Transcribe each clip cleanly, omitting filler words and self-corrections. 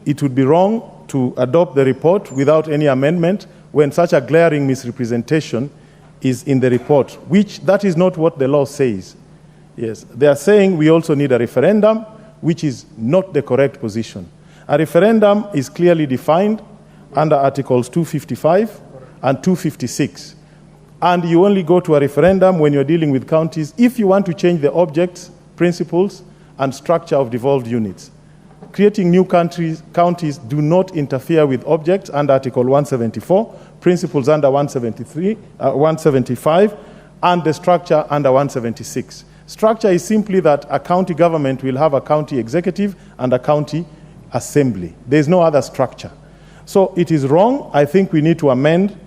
it would be wrong to adopt the report without any amendment when such a glaring misrepresentation is in the report, which that is not what the law says. Yes, they are saying we also need a referendum, which is not the correct position. A referendum is clearly defined under Articles 255 and 256. And you only go to a referendum when you're dealing with counties if you want to change the objects, principles, and structure of devolved units. Creating new counties do not interfere with objects under Article 174, principles under 175, and the structure under 176. Structure is simply that a county government will have a county executive and a county assembly. There is no other structure. So it is wrong. I think we need to amend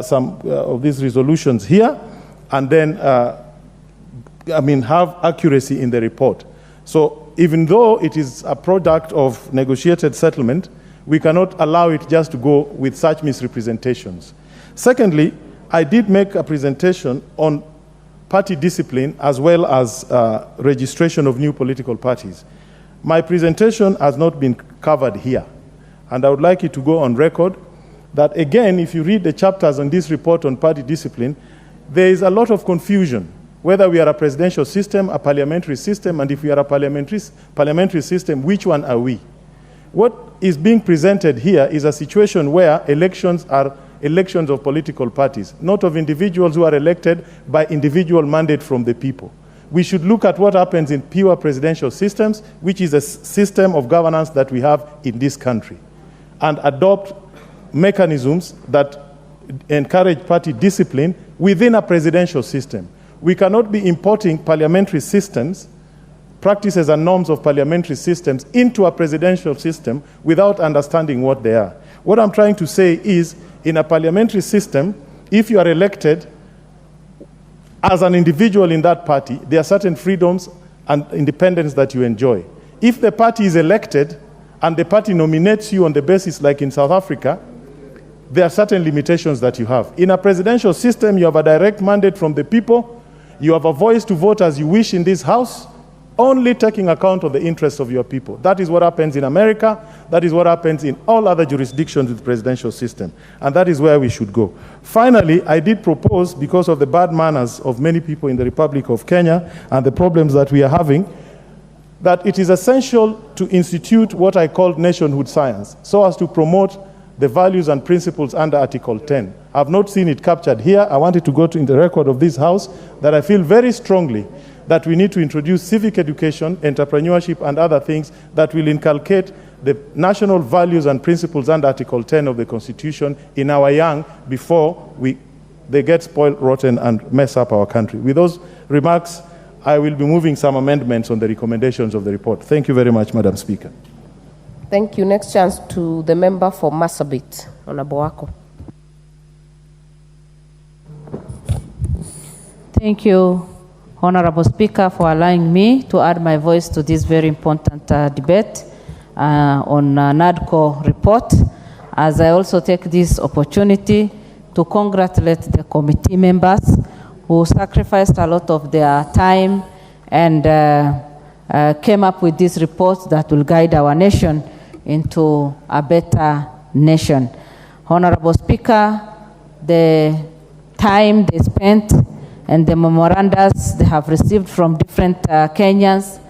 some of these resolutions here and then have accuracy in the report. So even though it is a product of negotiated settlement, we cannot allow it just to go with such misrepresentations. Secondly, I did make a presentation on party discipline as well as registration of new political parties. My presentation has not been covered here, and I would like it to go on record that, again, if you read the chapters on this report on party discipline, there is a lot of confusion, whether we are a presidential system, a parliamentary system, and if we are a parliamentary system, which one are we? What is being presented here is a situation where elections are elections of political parties, not of individuals who are elected by individual mandate from the people. We should look at what happens in pure presidential systems, which is a system of governance that we have in this country, and adopt mechanisms that encourage party discipline within a presidential system. We cannot be importing parliamentary systems, practices and norms of parliamentary systems into a presidential system without understanding what they are. What I'm trying to say is, in a parliamentary system, if you are elected as an individual in that party, there are certain freedoms and independence that you enjoy. If the party is elected and the party nominates you on the basis like in South Africa, there are certain limitations that you have. In a presidential system, you have a direct mandate from the people. You have a voice to vote as you wish in this house, only taking account of the interests of your people. That is what happens in America. That is what happens in all other jurisdictions with the presidential system. And that is where we should go. Finally, I did propose, because of the bad manners of many people in the Republic of Kenya and the problems that we are having, that it is essential to institute what I call nationhood science, so as to promote the values and principles under Article 10. I've not seen it captured here. I want it to go to in the record of this House that I feel very strongly that we need to introduce civic education, entrepreneurship, and other things that will inculcate the national values and principles under Article 10 of the Constitution in our young before they get spoiled, rotten, and mess up our country. With those remarks, I will be moving some amendments on the recommendations of the report. Thank you very much, Madam Speaker. Thank you. Next chance to the member for Marsabit, Honorable Wako. Thank you, Honorable Speaker, for allowing me to add my voice to this very important debate on NADCO report, as I also take this opportunity to congratulate the committee members who sacrificed a lot of their time and came up with this report that will guide our nation into a better nation. Honorable Speaker, the time they spent and the memorandums they have received from different Kenyans,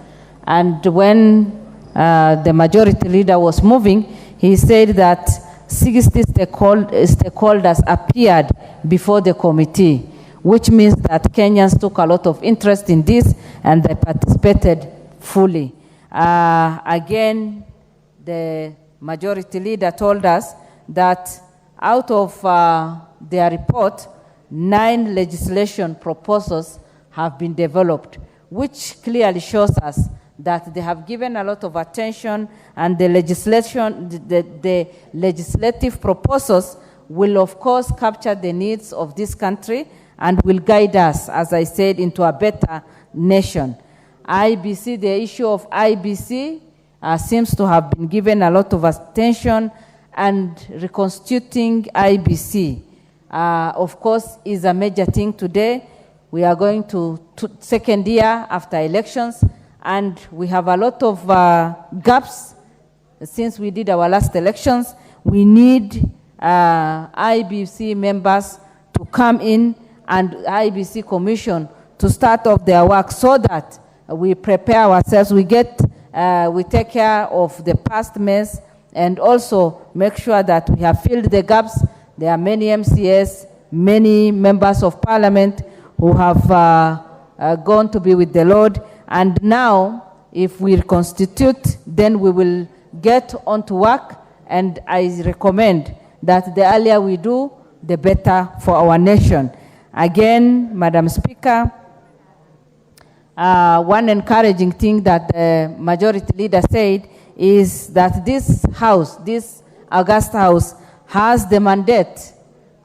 and when the majority leader was moving, he said that 60 stakeholders appeared before the committee, which means that Kenyans took a lot of interest in this and they participated fully. Again, the majority leader told us that out of their report, 9 legislation proposals have been developed, which clearly shows us that they have given a lot of attention, and the legislative proposals will of course capture the needs of this country and will guide us, as I said, into a better nation. IEBC, the issue of IEBC seems to have been given a lot of attention, and reconstituting IEBC, of course, is a major thing today. We are going to second year after elections, and we have a lot of gaps since we did our last elections, we need IEBC members to come in and IEBC Commission to start off their work so that we prepare ourselves, we take care of the past mess, and also make sure that we have filled the gaps. There are many MCS, many members of parliament who have gone to be with the Lord, and now if we reconstitute, then we will get on to work, and I recommend that the earlier we do, the better for our nation. Again, Madam Speaker, one encouraging thing that the majority leader said is that this House, this August House, has the mandate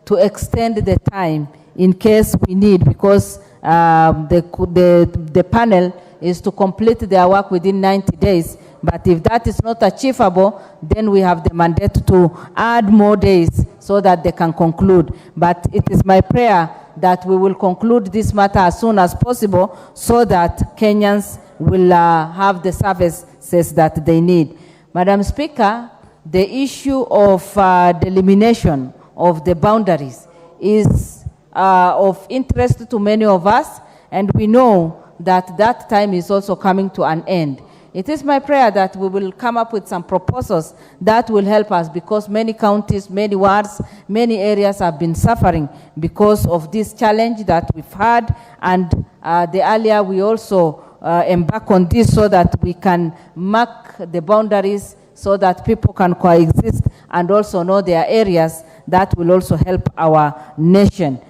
to extend the time in case we need, because the panel is to complete their work within 90 days. But if that is not achievable, then we have the mandate to add more days so that they can conclude. But it is my prayer that we will conclude this matter as soon as possible so that Kenyans will have the services that they need. Madam Speaker, the issue of delimitation of the boundaries is of interest to many of us, and we know that that time is also coming to an end. It is my prayer that we will come up with some proposals that will help us, because many counties, many wards, many areas have been suffering because of this challenge that we've had, and the earlier we also embark on this so that we can mark the boundaries so that people can coexist and also know their areas, that will also help our nation.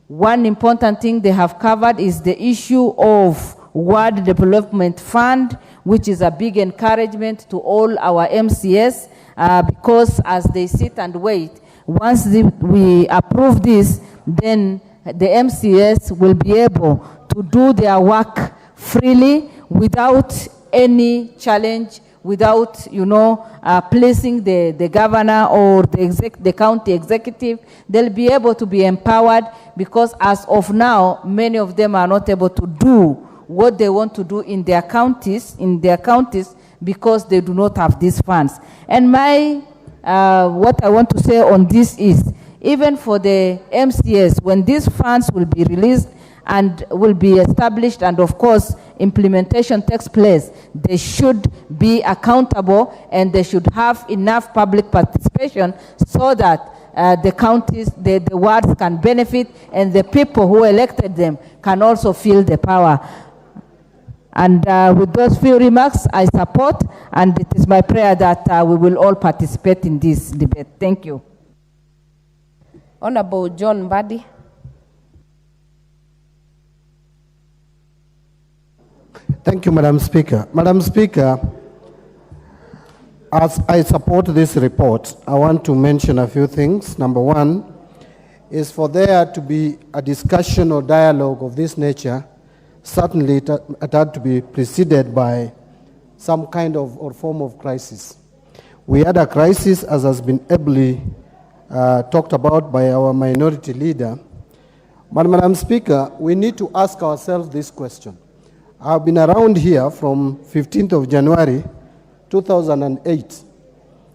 One important thing they have covered is the issue of Ward Development Fund, which is a big encouragement to all our MCS, because as they sit and wait, once we approve this, then the MCS will be able to do their work freely without any challenge, without, placing the governor or the county executive. They'll be able to be empowered, because as of now, many of them are not able to do what they want to do in their counties, because they do not have these funds. And what I want to say on this is, even for the MCS, when these funds will be released and will be established, and of course implementation takes place, they should be accountable and they should have enough public participation so that the counties, the wards can benefit, and the people who elected them can also feel the power. And with those few remarks, I support, and it is my prayer that we will all participate in this debate. Thank you. Honorable John Mbadi. Thank you, Madam Speaker. Madam Speaker, as I support this report, I want to mention a few things. Number one is for there to be a discussion or dialogue of this nature. Certainly it had to be preceded by some kind of or form of crisis. We had a crisis, as has been ably talked about by our minority leader. But Madam Speaker, we need to ask ourselves this question. I've been around here from 15th of January 2008.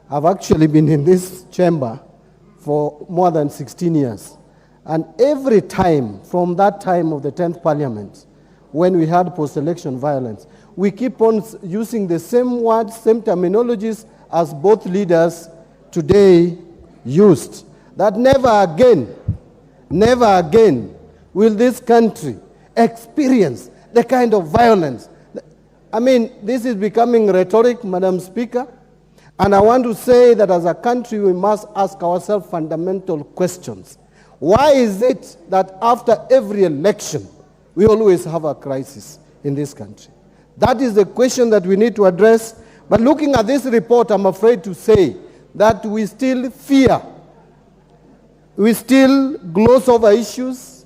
I've actually been in this chamber for more than 16 years. And every time, from that time of the 10th Parliament, when we had post-election violence, we keep on using the same words, same terminologies as both leaders today used. That never again will this country experience the kind of violence. I mean, this is becoming rhetoric, Madam Speaker, and I want to say that as a country we must ask ourselves fundamental questions. Why is it that after every election we always have a crisis in this country? That is the question that we need to address. But looking at this report, I'm afraid to say that we still fear. We still gloss over issues.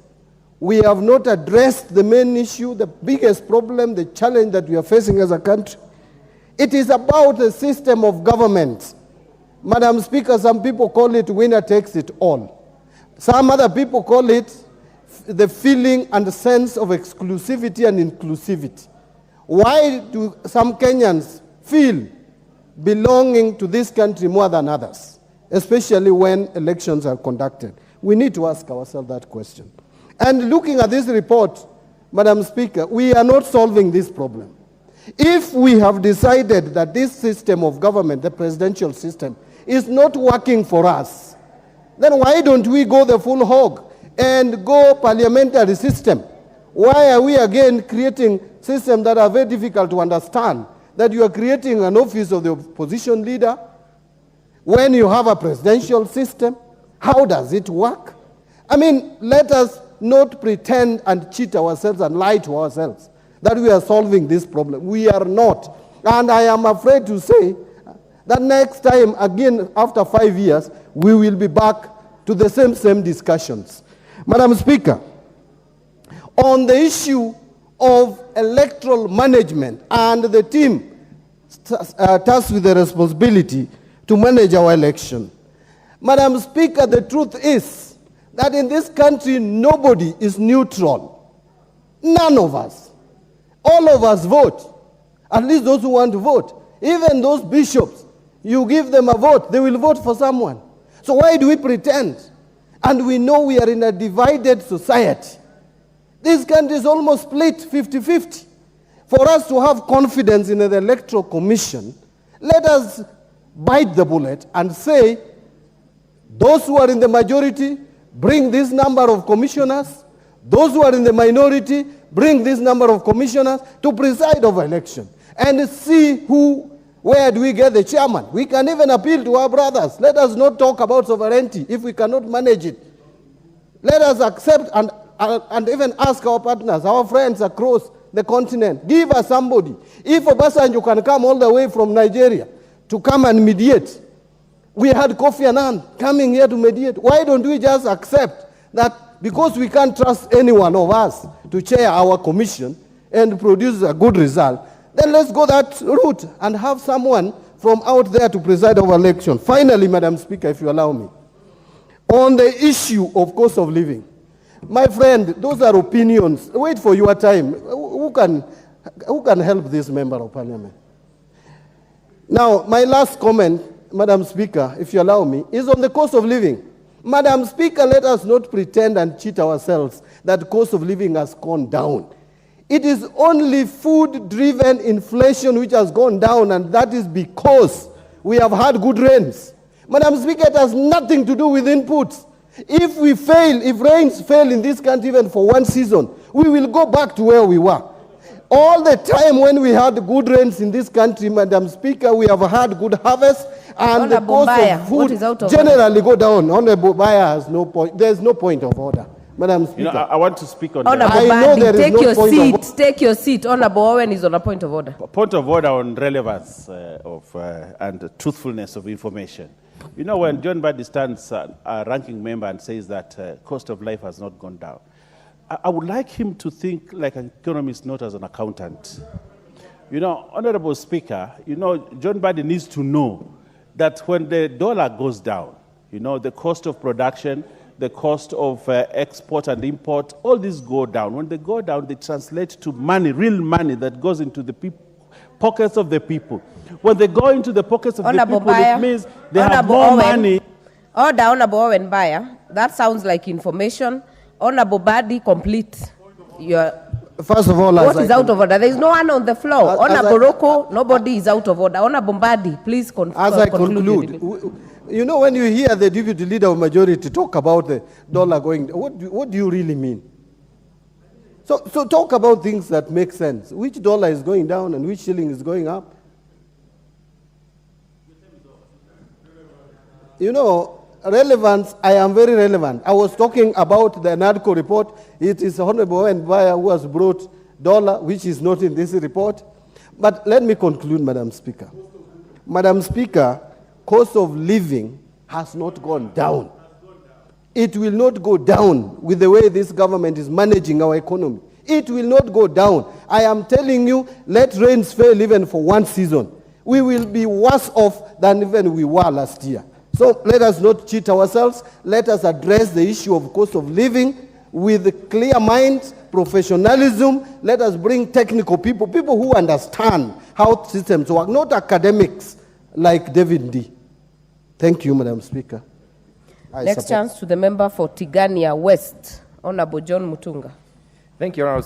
We have not addressed the main issue, the biggest problem, the challenge that we are facing as a country. It is about the system of government. Madam Speaker, some people call it winner takes it all. Some other people call it the feeling and the sense of exclusivity and inclusivity. Why do some Kenyans feel belonging to this country more than others, especially when elections are conducted? We need to ask ourselves that question. And looking at this report, Madam Speaker, we are not solving this problem. If we have decided that this system of government, the presidential system, is not working for us, then why don't we go the full hog and go parliamentary system? Why are we again creating systems that are very difficult to understand? That you are creating an office of the opposition leader when you have a presidential system? How does it work? I mean, let us not pretend and cheat ourselves and lie to ourselves that we are solving this problem. We are not. And I am afraid to say that next time, again, after 5 years, we will be back to the same discussions. Madam Speaker, on the issue of electoral management and the team tasked with the responsibility to manage our election, Madam Speaker, the truth is that in this country, nobody is neutral. None of us. All of us vote, at least those who want to vote. Even those bishops, you give them a vote, they will vote for someone. So why do we pretend? And we know we are in a divided society. This country is almost split 50-50. For us to have confidence in the Electoral Commission, let us bite the bullet and say, those who are in the majority, bring this number of commissioners. Those who are in the minority, bring this number of commissioners to preside over election. And see where do we get the chairman. We can even appeal to our brothers. Let us not talk about sovereignty if we cannot manage it. Let us accept and even ask our partners, our friends across the continent, give us somebody. If Obasanjo can come all the way from Nigeria to come and mediate, we had Kofi Annan coming here to mediate. Why don't we just accept that because we can't trust any one of us to chair our commission and produce a good result, then let's go that route and have someone from out there to preside over election. Finally, Madam Speaker, if you allow me, on the issue of cost of living, my friend, those are opinions. Wait for your time. Who can help this member of parliament? Now, my last comment, Madam Speaker, if you allow me, is on the cost of living. Madam Speaker, let us not pretend and cheat ourselves that cost of living has gone down. It is only food-driven inflation which has gone down, and that is because we have had good rains. Madam Speaker, it has nothing to do with inputs. If we fail, if rains fail in this country even for one season, we will go back to where we were. All the time when we had good rains in this country, Madam Speaker, we have had good harvest, and the cost of food generally go down. Honorable Baya has no point. There is no point of order. Madam Speaker. I want to speak on that. Honorable Mbadi, take your seat. Take your seat. Honorable Owen is on a point of order. Point of order on relevance and truthfulness of information. You know, when John Mbadi stands, a ranking member, and says that cost of life has not gone down, I would like him to think like an economist, not as an accountant. You know, Honorable Speaker, you know, John Mbadi needs to know that when the dollar goes down, you know, the cost of production, the cost of export and import, all these go down. When they go down, they translate to money, real money that goes into the pockets of the people. When they go into the pockets of the people, it means they have more money. Order, Honorable Owen Baya. That sounds like information. Honorable Mbadi, complete. First of all, what is out of order? There is no one on the floor. Honorable Roko, nobody is out of order. Honorable Mbadi, please conclude. As I conclude, you know, when you hear the deputy leader of majority talk about the dollar going, what do you really mean? So talk about things that make sense. Which dollar is going down and which shilling is going up? You know, relevance, I am very relevant. I was talking about the NADCO report. It is Honorable Mbaya who has brought dollar, which is not in this report. But let me conclude, Madam Speaker. Madam Speaker, cost of living has not gone down. It will not go down with the way this government is managing our economy. It will not go down. I am telling you, let rains fail even for one season. We will be worse off than even we were last year. So let us not cheat ourselves. Let us address the issue of cost of living with clear minds, professionalism. Let us bring technical people, people who understand how systems work, not academics like David D. Thank you, Madam Speaker. Next chance to the member for Tigania West, Honorable John Mutunga. Thank you, Your Honor.